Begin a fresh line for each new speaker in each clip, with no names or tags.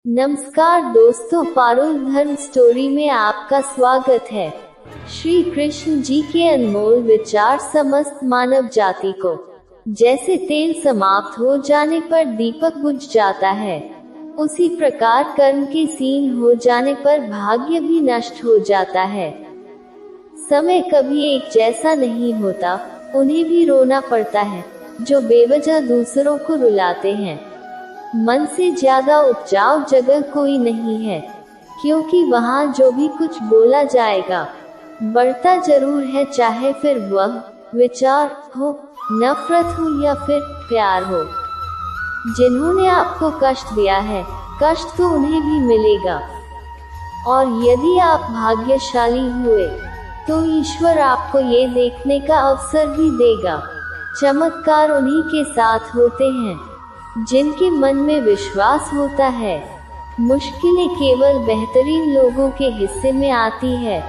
नमस्कार दोस्तों, पारुल धर्म स्टोरी में आपका स्वागत है। श्री कृष्ण जी के अनमोल विचार समस्त मानव जाति को, जैसे तेल समाप्त हो जाने पर दीपक बुझ जाता है, उसी प्रकार कर्म के सीन हो जाने पर भाग्य भी नष्ट हो जाता है। समय कभी एक जैसा नहीं होता, उन्हें भी रोना पड़ता है जो बेवजह दूसरों को रुलाते हैं। मन से ज्यादा उपजाऊ जगह कोई नहीं है, क्योंकि वहाँ जो भी कुछ बोला जाएगा बढ़ता जरूर है, चाहे फिर वह विचार हो, नफरत हो या फिर प्यार हो। जिन्होंने आपको कष्ट दिया है, कष्ट तो उन्हें भी मिलेगा। और यदि आप भाग्यशाली हुए तो ईश्वर आपको ये देखने का अवसर भी देगा। चमत्कार उन्हीं के साथ होते हैं जिनके मन में विश्वास होता है। मुश्किलें केवल बेहतरीन लोगों के हिस्से में आती है,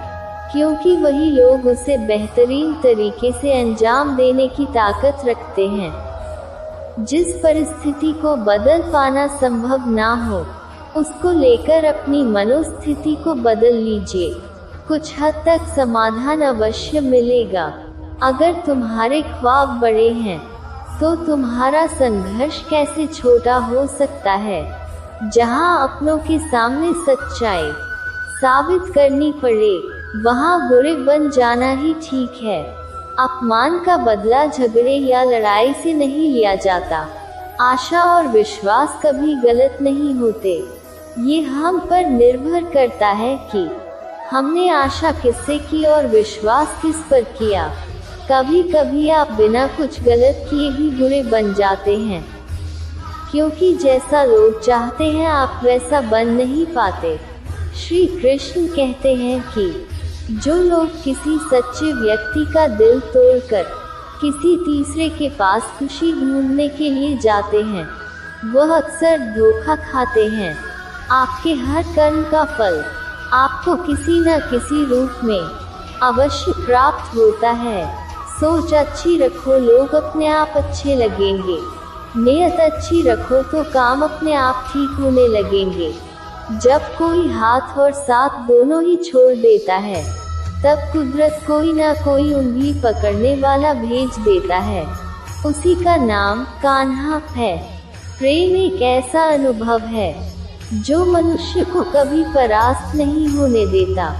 क्योंकि वही लोग उसे बेहतरीन तरीके से अंजाम देने की ताकत रखते हैं। जिस परिस्थिति को बदल पाना संभव ना हो, उसको लेकर अपनी मनोस्थिति को बदल लीजिए। कुछ हद तक समाधान अवश्य मिलेगा। अगर तुम्हारे ख्वाब बड़े हैं तो तुम्हारा संघर्ष कैसे छोटा हो सकता है। जहां अपनों के सामने सच्चाई साबित करनी पड़े, वहां बुरे बन जाना ही ठीक है। अपमान का बदला झगड़े या लड़ाई से नहीं लिया जाता। आशा और विश्वास कभी गलत नहीं होते। ये हम पर निर्भर करता है कि हमने आशा किससे की और विश्वास किस पर किया। कभी कभी आप बिना कुछ गलत किए भी बुरे बन जाते हैं, क्योंकि जैसा लोग चाहते हैं आप वैसा बन नहीं पाते। श्री कृष्ण कहते हैं कि जो लोग किसी सच्चे व्यक्ति का दिल तोड़कर किसी तीसरे के पास खुशी ढूंढने के लिए जाते हैं, वह अक्सर धोखा खाते हैं। आपके हर कर्म का फल आपको किसी न किसी रूप में अवश्य प्राप्त होता है। सोच अच्छी रखो, लोग अपने आप अच्छे लगेंगे। नियत अच्छी रखो तो काम अपने आप ठीक होने लगेंगे। जब कोई हाथ और साथ दोनों ही छोड़ देता है, तब कुदरत कोई ना कोई उंगली पकड़ने वाला भेज देता है। उसी का नाम कान्हा है। प्रेम एक ऐसा अनुभव है जो मनुष्य को कभी परास्त नहीं होने देता,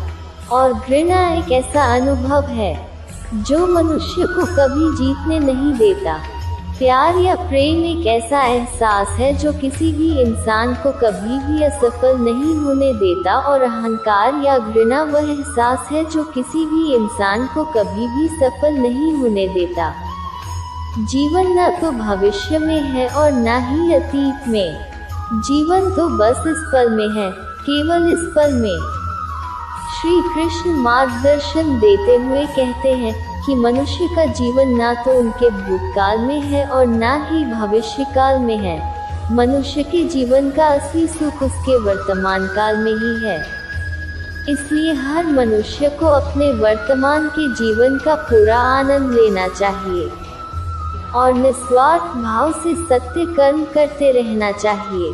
और घृणा एक ऐसा अनुभव है जो मनुष्य को कभी जीतने नहीं देता। प्यार या प्रेम एक ऐसा एहसास है जो किसी भी इंसान को कभी भी असफल नहीं होने देता, और अहंकार या घृणा वह एहसास है जो किसी भी इंसान को कभी भी सफल नहीं होने देता। जीवन न तो भविष्य में है और न ही अतीत में। जीवन तो बस इस पल में है, केवल इस पल में। श्री कृष्ण मार्गदर्शन देते हुए कहते हैं कि मनुष्य का जीवन ना तो उनके भूतकाल में है और ना ही भविष्य काल में है। मनुष्य के जीवन का असली सुख उसके वर्तमान काल में ही है। इसलिए हर मनुष्य को अपने वर्तमान के जीवन का पूरा आनंद लेना चाहिए और निस्वार्थ भाव से सत्य कर्म करते रहना चाहिए।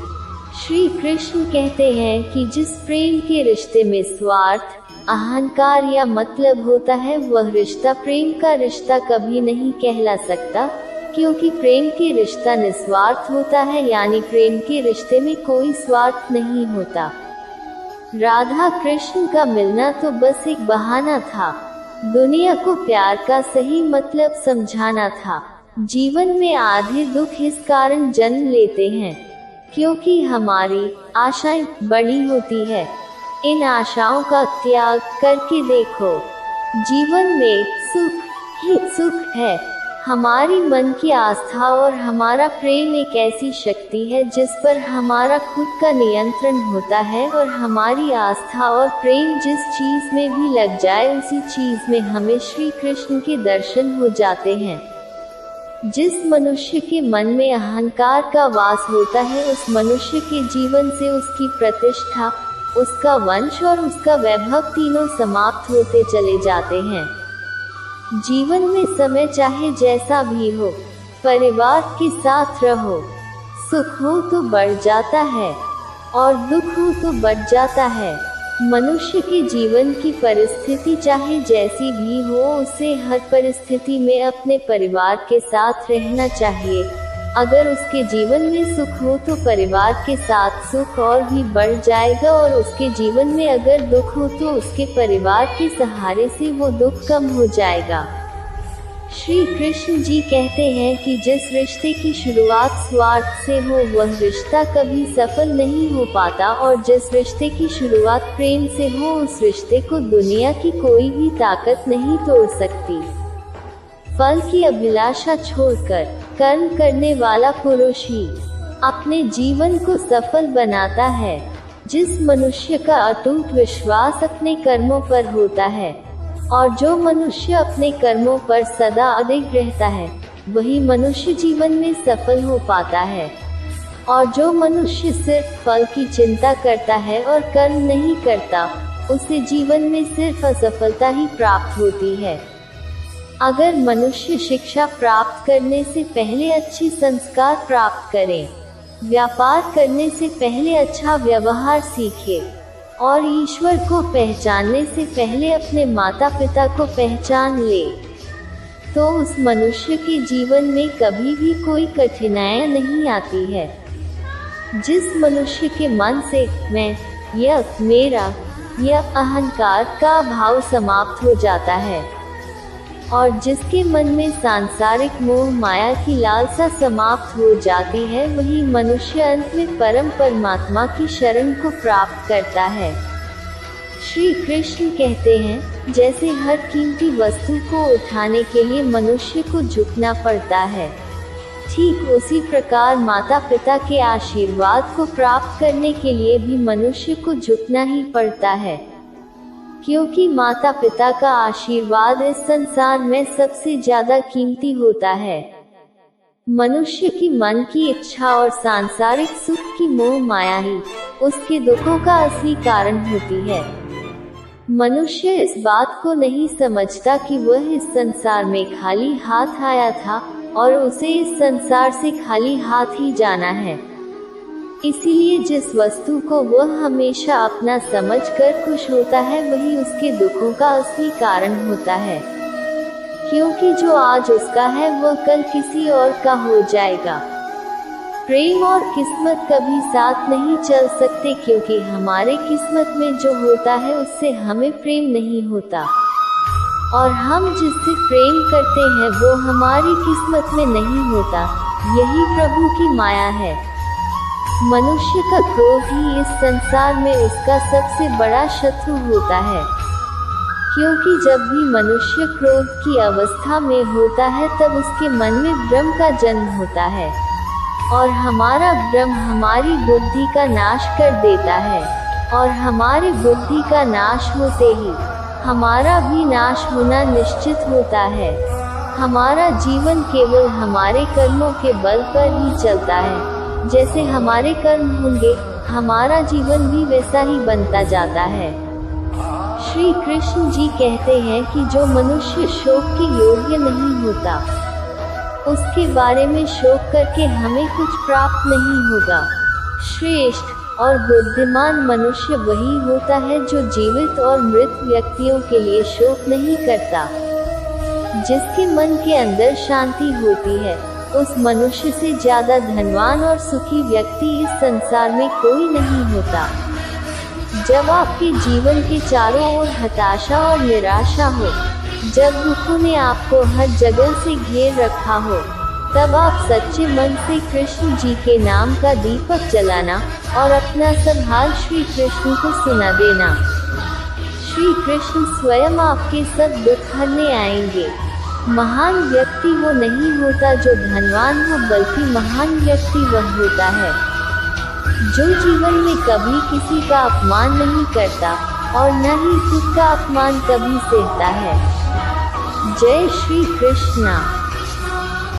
श्री कृष्ण कहते हैं कि जिस प्रेम के रिश्ते में स्वार्थ, अहंकार या मतलब होता है, वह रिश्ता प्रेम का रिश्ता कभी नहीं कहला सकता, क्योंकि प्रेम के रिश्ता निस्वार्थ होता है, यानी प्रेम के रिश्ते में कोई स्वार्थ नहीं होता। राधा कृष्ण का मिलना तो बस एक बहाना था, दुनिया को प्यार का सही मतलब समझाना था। जीवन में आधे दुख इस कारण जन्म लेते हैं क्योंकि हमारी आशाएं बड़ी होती है। इन आशाओं का त्याग करके देखो, जीवन में सुख ही सुख है। हमारी मन की आस्था और हमारा प्रेम एक ऐसी शक्ति है जिस पर हमारा खुद का नियंत्रण होता है, और हमारी आस्था और प्रेम जिस चीज में भी लग जाए, उसी चीज में हमें श्री कृष्ण के दर्शन हो जाते हैं। जिस मनुष्य के मन में अहंकार का वास होता है, उस मनुष्य के जीवन से उसकी प्रतिष्ठा, उसका वंश और उसका वैभव तीनों समाप्त होते चले जाते हैं। जीवन में समय चाहे जैसा भी हो, परिवार के साथ रहो, सुख हो तो बढ़ जाता है और दुख हो तो बढ़ जाता है। मनुष्य के जीवन की परिस्थिति चाहे जैसी भी हो, उसे हर परिस्थिति में अपने परिवार के साथ रहना चाहिए। अगर उसके जीवन में सुख हो तो परिवार के साथ सुख और भी बढ़ जाएगा, और उसके जीवन में अगर दुख हो तो उसके परिवार के सहारे से वो दुख कम हो जाएगा। श्री कृष्ण जी कहते हैं कि जिस रिश्ते की शुरुआत स्वार्थ से हो वह रिश्ता कभी सफल नहीं हो पाता, और जिस रिश्ते की शुरुआत प्रेम से हो उस रिश्ते को दुनिया की कोई भी ताकत नहीं तोड़ सकती। फल की अभिलाषा छोड़कर कर्म करने वाला पुरुष ही अपने जीवन को सफल बनाता है। जिस मनुष्य का अटूट विश्वास अपने कर्मों पर होता है और जो मनुष्य अपने कर्मों पर सदा अडिग रहता है, वही मनुष्य जीवन में सफल हो पाता है। और जो मनुष्य सिर्फ फल की चिंता करता है और कर्म नहीं करता, उसे जीवन में सिर्फ असफलता ही प्राप्त होती है। अगर मनुष्य शिक्षा प्राप्त करने से पहले अच्छी संस्कार प्राप्त करे, व्यापार करने से पहले अच्छा व्यवहार सीखे और ईश्वर को पहचानने से पहले अपने माता पिता को पहचान ले, तो उस मनुष्य के जीवन में कभी भी कोई कठिनाइयां नहीं आती है। जिस मनुष्य के मन से मैं, यह, मेरा, यह अहंकार का भाव समाप्त हो जाता है और जिसके मन में सांसारिक मोह माया की लालसा समाप्त हो जाती है, वही मनुष्य अंत में परम परमात्मा की शरण को प्राप्त करता है। श्री कृष्ण कहते हैं, जैसे हर कीमती वस्तु को उठाने के लिए मनुष्य को झुकना पड़ता है, ठीक उसी प्रकार माता पिता के आशीर्वाद को प्राप्त करने के लिए भी मनुष्य को झुकना ही पड़ता है, क्योंकि माता पिता का आशीर्वाद इस संसार में सबसे ज्यादा कीमती होता है। मनुष्य की मन की इच्छा और सांसारिक सुख की मोह माया ही उसके दुखों का असली कारण होती है। मनुष्य इस बात को नहीं समझता कि वह इस संसार में खाली हाथ आया था और उसे इस संसार से खाली हाथ ही जाना है। इसीलिए जिस वस्तु को वह हमेशा अपना समझकर खुश होता है, वही उसके दुखों का असली कारण होता है, क्योंकि जो आज उसका है वह कल किसी और का हो जाएगा। प्रेम और किस्मत कभी साथ नहीं चल सकते, क्योंकि हमारे किस्मत में जो होता है उससे हमें प्रेम नहीं होता, और हम जिससे प्रेम करते हैं वो हमारी किस्मत में नहीं होता। यही प्रभु की माया है। मनुष्य का क्रोध ही इस संसार में उसका सबसे बड़ा शत्रु होता है, क्योंकि जब भी मनुष्य क्रोध की अवस्था में होता है तब उसके मन में भ्रम का जन्म होता है, और हमारा भ्रम हमारी बुद्धि का नाश कर देता है, और हमारी बुद्धि का नाश होते ही हमारा भी नाश होना निश्चित होता है। हमारा जीवन केवल हमारे कर्मों के बल पर ही चलता है। जैसे हमारे कर्म होंगे, हमारा जीवन भी वैसा ही बनता जाता है। श्री कृष्ण जी कहते हैं कि जो मनुष्य शोक के योग्य नहीं होता, उसके बारे में शोक करके हमें कुछ प्राप्त नहीं होगा। श्रेष्ठ और बुद्धिमान मनुष्य वही होता है जो जीवित और मृत व्यक्तियों के लिए शोक नहीं करता। जिसके मन के अंदर शांति होती है, उस मनुष्य से ज्यादा धनवान और सुखी व्यक्ति इस संसार में कोई नहीं होता। जब आपके जीवन के चारों ओर हताशा और निराशा हो, जब दुखों ने आपको हर जगह से घेर रखा हो, तब आप सच्चे मन से कृष्ण जी के नाम का दीपक जलाना और अपना सब हाल श्री कृष्ण को सुना देना। श्री कृष्ण स्वयं आपके सब दुख हरने आएंगे। महान व्यक्ति वो नहीं होता जो धनवान हो, बल्कि महान व्यक्ति वह होता है जो जीवन में कभी किसी का अपमान नहीं करता और न ही खुद का अपमान कभी सहता है। जय श्री कृष्णा।